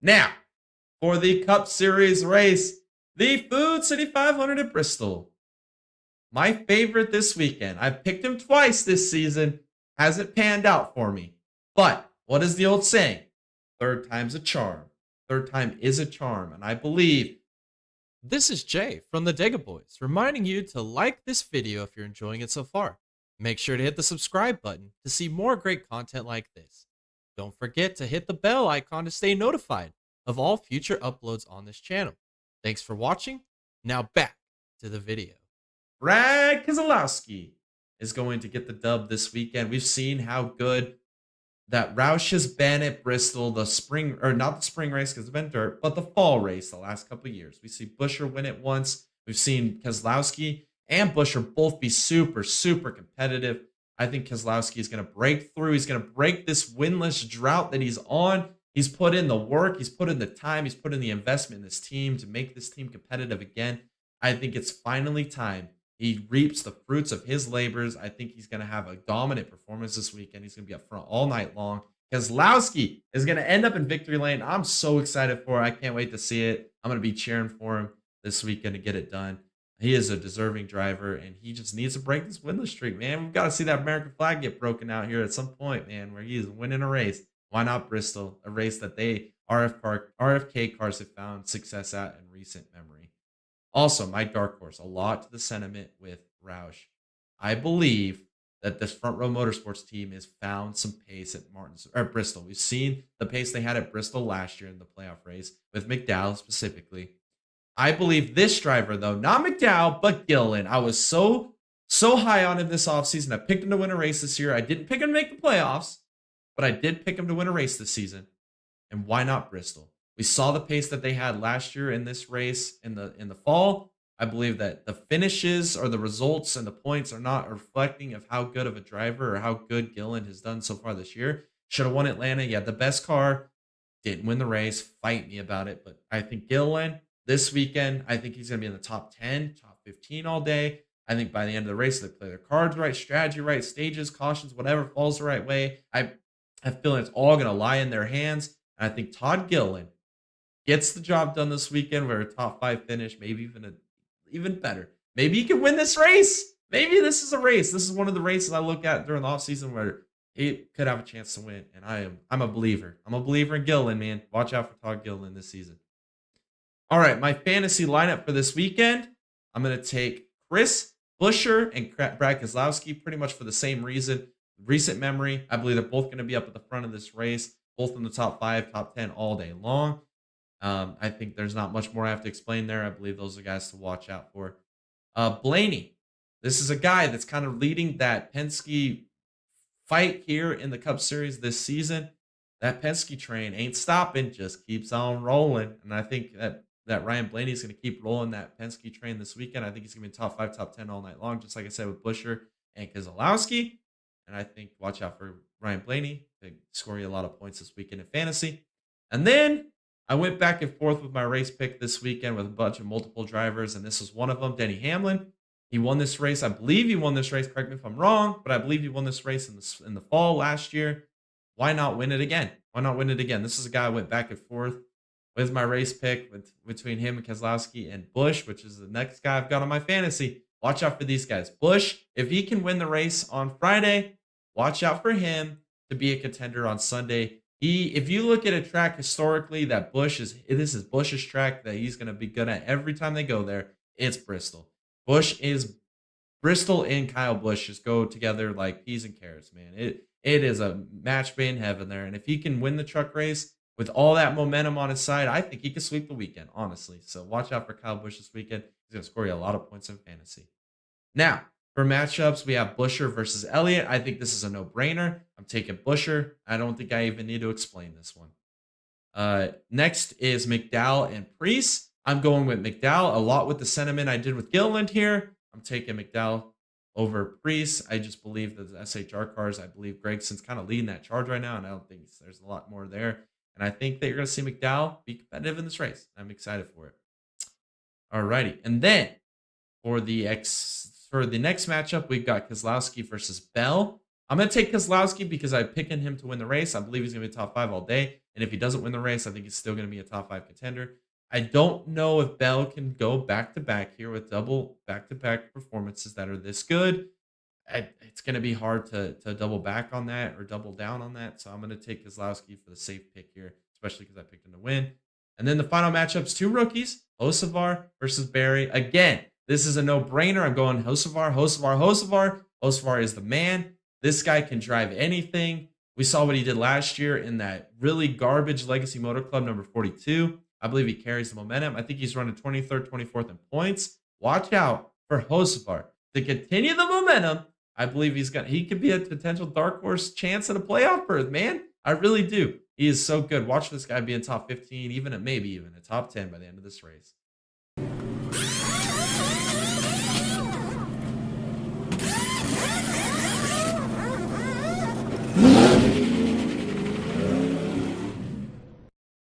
Now, for the Cup Series race, the Food City 500 at Bristol. My favorite this weekend. I've picked him twice this season. Hasn't panned out for me. But what is the old saying? Third time's a charm. Third time is a charm. And I believe. This is Jay from the Dega Boys, reminding you to like this video if you're enjoying it so far. Make sure to hit the subscribe button to see more great content like this. Don't forget to hit the bell icon to stay notified of all future uploads on this channel. Thanks for watching. Now back to the video. Brad Keselowski is going to get the dub this weekend. We've seen how good that Roush has been at Bristol, the spring, or not the spring race because it's been dirt, but the fall race the last couple of years. We see Buescher win it once. We've seen Keselowski and Buescher both be super, super competitive. I think Keselowski is going to break through. He's going to break this winless drought that he's on. He's put in the work. He's put in the time. He's put in the investment in this team to make this team competitive again. I think it's finally time. He reaps the fruits of his labors. I think he's going to have a dominant performance this weekend. He's going to be up front all night long. Keselowski is going to end up in victory lane. I'm so excited for it. I can't wait to see it. I'm going to be cheering for him this weekend to get it done. He is a deserving driver, and he just needs to break this winless streak, man. We've got to see that American flag get broken out here at some point, man, where he is winning a race. Why not Bristol? A race that RFK cars have found success at in recent memory. Also, my dark horse, a lot to the sentiment with Roush. I believe that this front row motorsports team has found some pace at Bristol. We've seen the pace they had at Bristol last year in the playoff race with McDowell specifically. I believe this driver, though, not McDowell, but Gillen. I was so high on him this offseason. I picked him to win a race this year. I didn't pick him to make the playoffs, but I did pick him to win a race this season. And why not Bristol? We saw the pace that they had last year in this race in the fall. I believe that the finishes or the results and the points are not reflecting of how good of a driver or how good Gillen has done so far this year. Should have won Atlanta. He had the best car. Didn't win the race. Fight me about it. But I think Gillen this weekend, I think he's going to be in the top 10, top 15 all day. I think by the end of the race, they play their cards right, strategy right, stages, cautions, whatever falls the right way. I feel it's all going to lie in their hands. And I think Todd Gillen gets the job done this weekend with a top 5 finish, maybe even better. Maybe he can win this race. Maybe this is a race. This is one of the races I look at during the offseason where he could have a chance to win. And I'm a believer. I'm a believer in Gillen, man. Watch out for Todd Gillen this season. All right, my fantasy lineup for this weekend, I'm going to take Chris Buescher and Brad Keselowski pretty much for the same reason. Recent memory, I believe they're both going to be up at the front of this race, both in the top 5, top 10 all day long. I think there's not much more I have to explain there. I believe those are guys to watch out for. Blaney, this is a guy that's kind of leading that Penske fight here in the Cup Series this season. That Penske train ain't stopping, just keeps on rolling. And I think that Ryan Blaney is going to keep rolling that Penske train this weekend. I think he's going to be top 5, top 10 all night long, just like I said with Buescher and Keselowski. And I think watch out for Ryan Blaney. They score you a lot of points this weekend in fantasy. And then I went back and forth with my race pick this weekend with a bunch of multiple drivers, and this was one of them, Denny Hamlin. He won this race. I believe he won this race. Correct me if I'm wrong, but I believe he won this race in the fall last year. Why not win it again? Why not win it again? This is a guy I went back and forth with my race pick between him and Keselowski and Busch, which is the next guy I've got on my fantasy. Watch out for these guys. Busch, if he can win the race on Friday, watch out for him to be a contender on Sunday. If you look at a track historically that this is Busch's track that he's going to be good at every time they go there, it's Bristol. Bristol and Kyle Busch just go together like peas and carrots, man. It is a match made in heaven there. And if he can win the truck race with all that momentum on his side, I think he could sweep the weekend, honestly. So watch out for Kyle Busch this weekend. He's going to score you a lot of points in fantasy. Now, for matchups, we have Buescher versus Elliott. I think this is a no-brainer. I'm taking Buescher. I don't think I even need to explain this one. Next is McDowell and Preece. I'm going with McDowell, a lot with the sentiment I did with Gilliland here. I'm taking McDowell over Preece. I just believe that the SHR cars, I believe Gregson's kind of leading that charge right now, and I don't think there's a lot more there. And I think that you're going to see McDowell be competitive in this race. I'm excited for it. All righty. And then for the next matchup, we've got Keselowski versus Bell. I'm going to take Keselowski because I'm picking him to win the race. I believe he's going to be top 5 all day. And if he doesn't win the race, I think he's still going to be a top 5 contender. I don't know if Bell can go back-to-back here with double back-to-back performances that are this good. It's going to be hard to double back on that or double down on that. So I'm going to take Keselowski for the safe pick here, especially because I picked him to win. And then the final matchups, 2 rookies, Hocevar versus Barry. Again, this is a no-brainer. I'm going Hocevar. Hocevar is the man. This guy can drive anything. We saw what he did last year in that really garbage Legacy Motor Club number 42. I believe he carries the momentum. I think he's running 23rd, 24th in points. Watch out for Hocevar to continue the momentum. I believe he could be a potential dark horse chance at a playoff berth, man. I really do. He is so good. Watch this guy be in top 15, maybe even a top 10 by the end of this race.